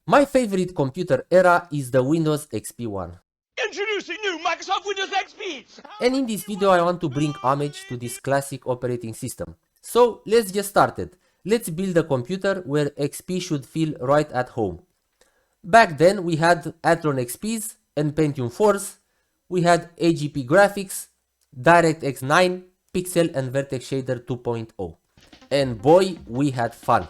My favorite computer era is the Windows XP one. Introducing new Microsoft Windows XP! And in this video I want to bring homage to this classic operating system. So let's get started. Let's build a computer where XP should feel right at home. Back then we had Athlon XPs and Pentium 4s, we had AGP graphics, DirectX 9, Pixel and Vertex Shader 2.0. And boy, we had fun.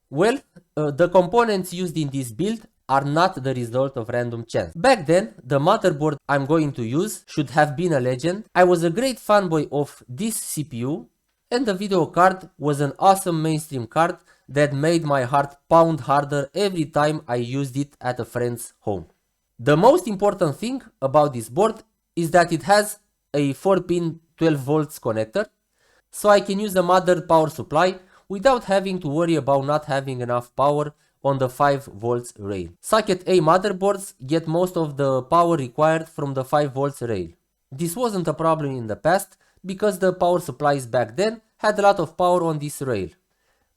Well, the components used in this build are not the result of random chance. Back then, the motherboard I'm going to use should have been a legend. I was a great fanboy of this CPU, and the video card was an awesome mainstream card that made my heart pound harder every time I used it at a friend's home. The most important thing about this board is that it has a 4-pin 12 volts connector, so I can use the mother power supply without having to worry about not having enough power on the 5 volts rail. Socket A motherboards get most of the power required from the 5 volts rail. This wasn't a problem in the past because the power supplies back then had a lot of power on this rail.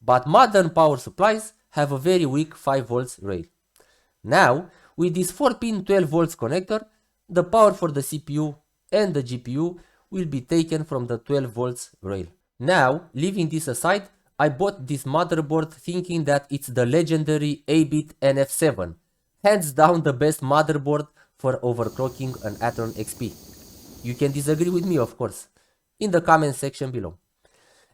But modern power supplies have a very weak 5 volts rail. Now, with this 4-pin 12 volts connector, the power for the CPU and the GPU will be taken from the 12 volts rail. Now, leaving this aside, I bought this motherboard thinking that it's the legendary 8-bit NF7, hands down the best motherboard for overclocking an Athlon XP. You can disagree with me, of course, in the comment section below.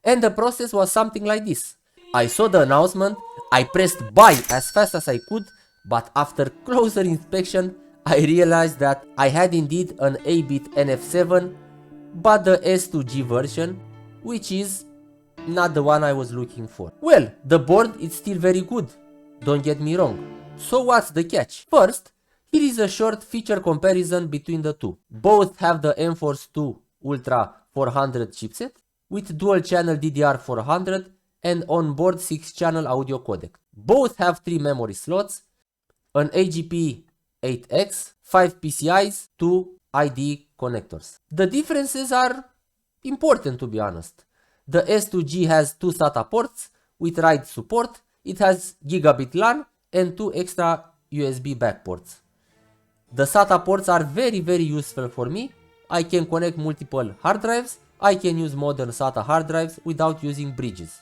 And the process was something like this. I saw the announcement, I pressed buy as fast as I could, but after closer inspection, I realized that I had indeed an 8-bit NF7, but the S2G version, which is not the one I was looking for. Well, the board is still very good, don't get me wrong. So what's the catch? First, here is a short feature comparison between the two. Both have the M-Force 2 Ultra 400 chipset with dual channel DDR400 and onboard 6-channel audio codec. Both have 3 memory slots, an AGP 8X, 5 PCIs, 2 IDE connectors. The differences are important, to be honest. The S2G has 2 SATA ports with RAID support, it has gigabit LAN and 2 extra USB back ports. The SATA ports are very useful for me. I can connect multiple hard drives, I can use modern SATA hard drives without using bridges.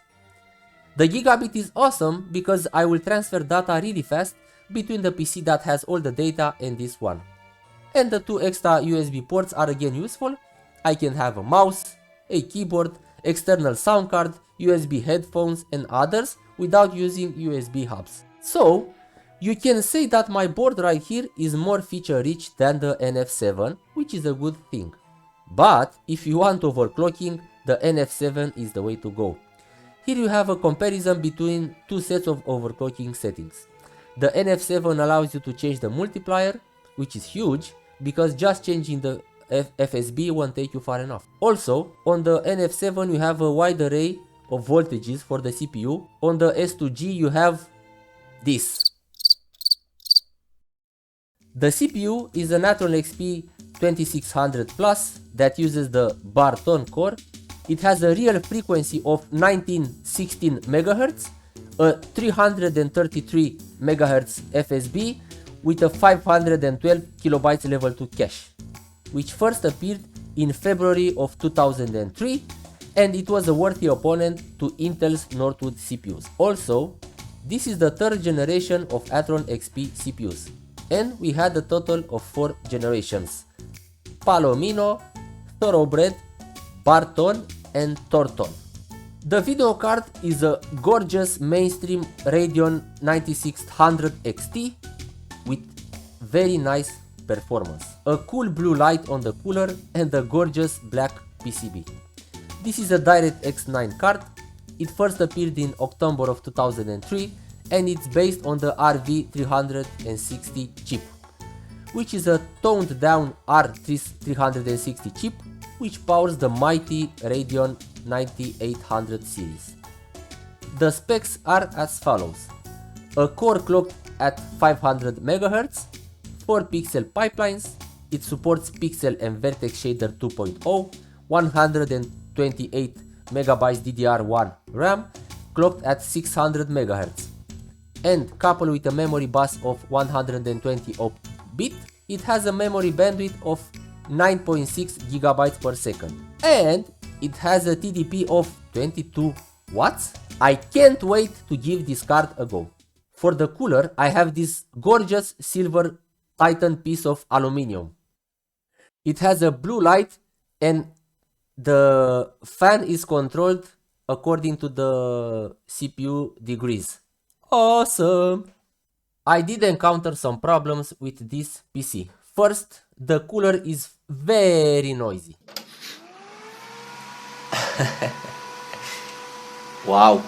The gigabit is awesome because I will transfer data really fast between the PC that has all the data and this one. And the 2 extra USB ports are again useful. I can have a mouse, a keyboard, external sound card, USB headphones and others without using USB hubs. So, you can say that my board right here is more feature rich than the NF7, which is a good thing. But if you want overclocking, the NF7 is the way to go. Here you have a comparison between two sets of overclocking settings. The NF7 allows you to change the multiplier, which is huge because just changing the FSB won't take you far enough. Also, on the NF7 you have a wide array of voltages for the CPU. On the S2G you have this. The CPU is an Athlon XP 2600 Plus that uses the Bar-Ton core. It has a real frequency of 1916 MHz, a 333 MHz FSB with a 512 KB level 2 cache, which first appeared in February of 2003, and it was a worthy opponent to Intel's Northwood CPUs. Also, this is the 3rd generation of Athlon XP CPUs, and we had a total of 4 generations: Palomino, Thoroughbred, Bar-Ton and Torton. The video card is a gorgeous mainstream Radeon 9600 XT with very nice performance, a cool blue light on the cooler and a gorgeous black PCB. This is a DirectX 9 card. It first appeared in October of 2003 and it's based on the RV360 chip, which is a toned down R360 chip which powers the mighty Radeon 9800 series. The specs are as follows: a core clocked at 500 MHz, 4 pixel pipelines, it supports Pixel and Vertex Shader 2.0, 128 MB DDR1 RAM, clocked at 600 MHz. and coupled with a memory bus of 128-bit, it has a memory bandwidth of 9.6 GB per second, and it has a TDP of 22 watts. I can't wait to give this card a go. For the cooler, I have this gorgeous silver Titan piece of aluminum. It has a blue light and the fan is controlled according to the CPU degrees. Awesome! I did encounter some problems with this PC. First, the cooler is very noisy. Wow!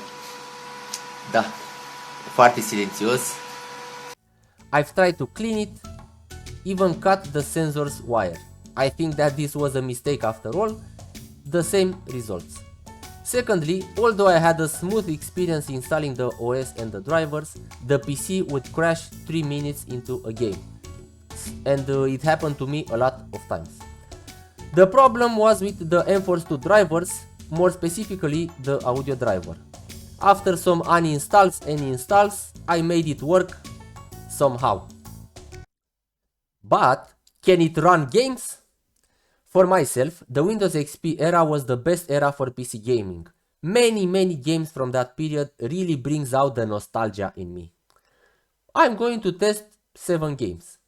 Da, foarte silențios. I've tried to clean it, even cut the sensor's wire. I think that this was a mistake after all, the same results. Secondly, although I had a smooth experience installing the OS and the drivers, the PC would crash 3 minutes into a game. And it happened to me a lot of times. The problem was with the M-Force 2 drivers, more specifically the audio driver. After some uninstalls and installs, I made it work somehow. But can it run games? For myself, the Windows XP era was the best era for PC gaming. Many games from that period really brings out the nostalgia in me. I'm going to test 7 games.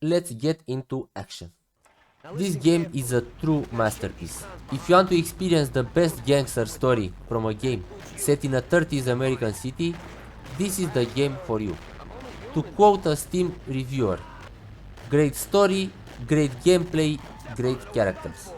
Let's get into action. This game is a true masterpiece. If you want to experience the best gangster story from a game set in a 30s American city, this is the game for you. To quote a Steam reviewer, great story, great gameplay, great characters.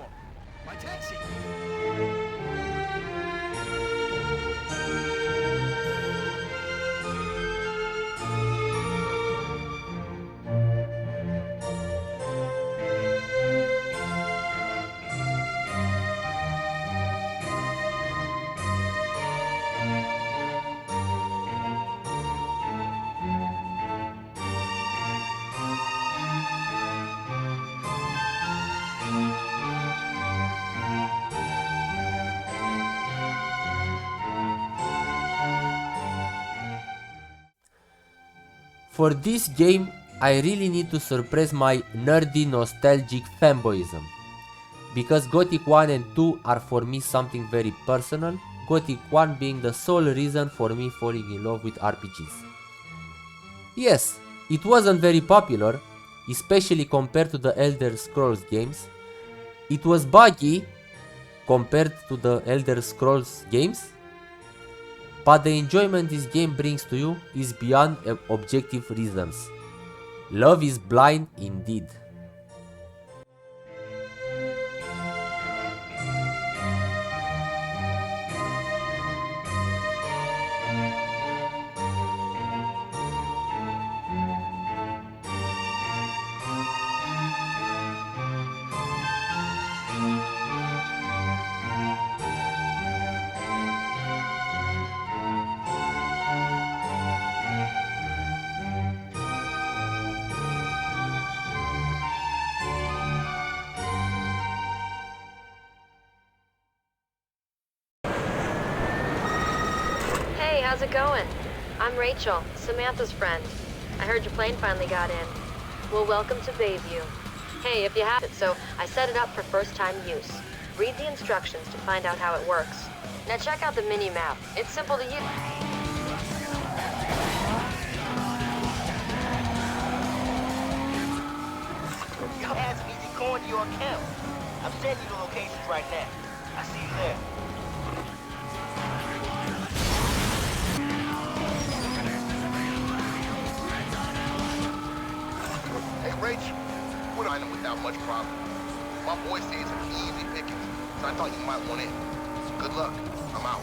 For this game, I really need to suppress my nerdy nostalgic fanboyism. Because Gothic 1 and 2 are for me something very personal, Gothic 1 being the sole reason for me falling in love with RPGs. Yes, it wasn't very popular, especially compared to the Elder Scrolls games. It was buggy compared to the Elder Scrolls games. But the enjoyment this game brings to you is beyond objective reasons. Love is blind indeed. How's it going? I'm Rachel, Samantha's friend. I heard your plane finally got in. Well, welcome to Bayview. Hey, if you have it, so I set it up for first-time use. Read the instructions to find out how it works. Now check out the mini-map. It's simple to use. Your ass easy going to your account. I'm sending you the locations right now. I see you there. Hey, Rach, we're not in without much problem. My boy says it's easy picking, so I thought you might want in. Good luck. I'm out.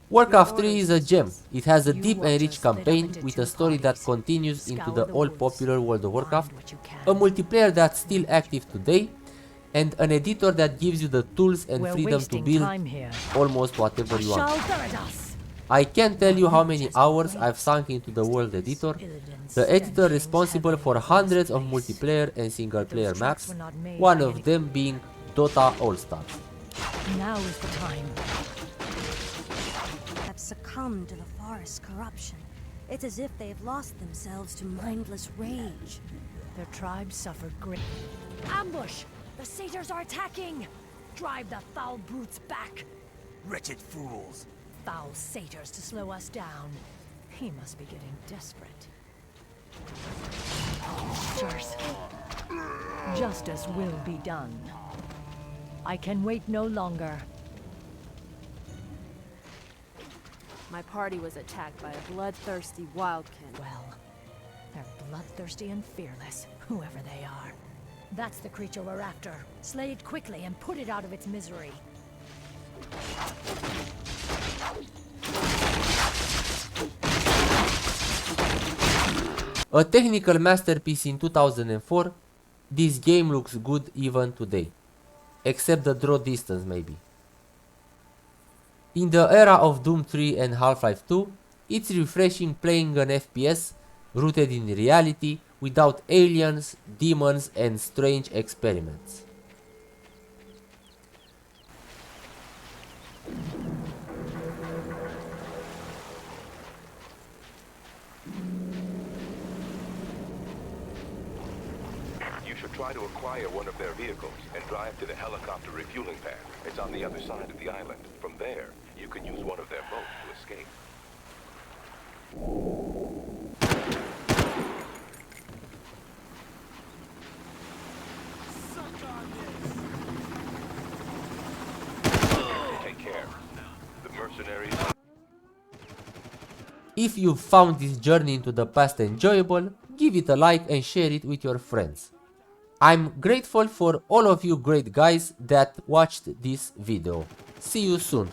Warcraft 3 is a gem. It has a deep and rich campaign with a story that continues into the all-popular World of Warcraft, a multiplayer that's still active today, and an editor that gives you the tools and freedom to build almost whatever you want. I can't tell you how many hours I've sunk into the world editor, the editor responsible for hundreds of multiplayer and single player maps, one of them being Dota All-Star. Now is the time. Have succumbed to the forest's corruption. It's as if they have lost themselves to mindless rage. Their tribe suffered great. Ambush! The satyrs are attacking! Drive the foul brutes back! Wretched fools. Foul satyrs to slow us down. He must be getting desperate. Sirs, justice will be done. I can wait no longer. My party was attacked by a bloodthirsty wildkin. Well, they're bloodthirsty and fearless, whoever they are. That's the creature we're after. Slay it quickly and put it out of its misery. A technical masterpiece in 2004, this game looks good even today. Except the draw distance maybe. In the era of Doom 3 and Half-Life 2, it's refreshing playing an FPS rooted in reality without aliens, demons and strange experiments. You should try to acquire one of their vehicles and drive to the helicopter refueling pad. It's on the other side of the island. From there, you can use one of their boats to escape. Take care. The mercenaries... If you found this journey into the past enjoyable, give it a like and share it with your friends. I'm grateful for all of you great guys that watched this video. See you soon.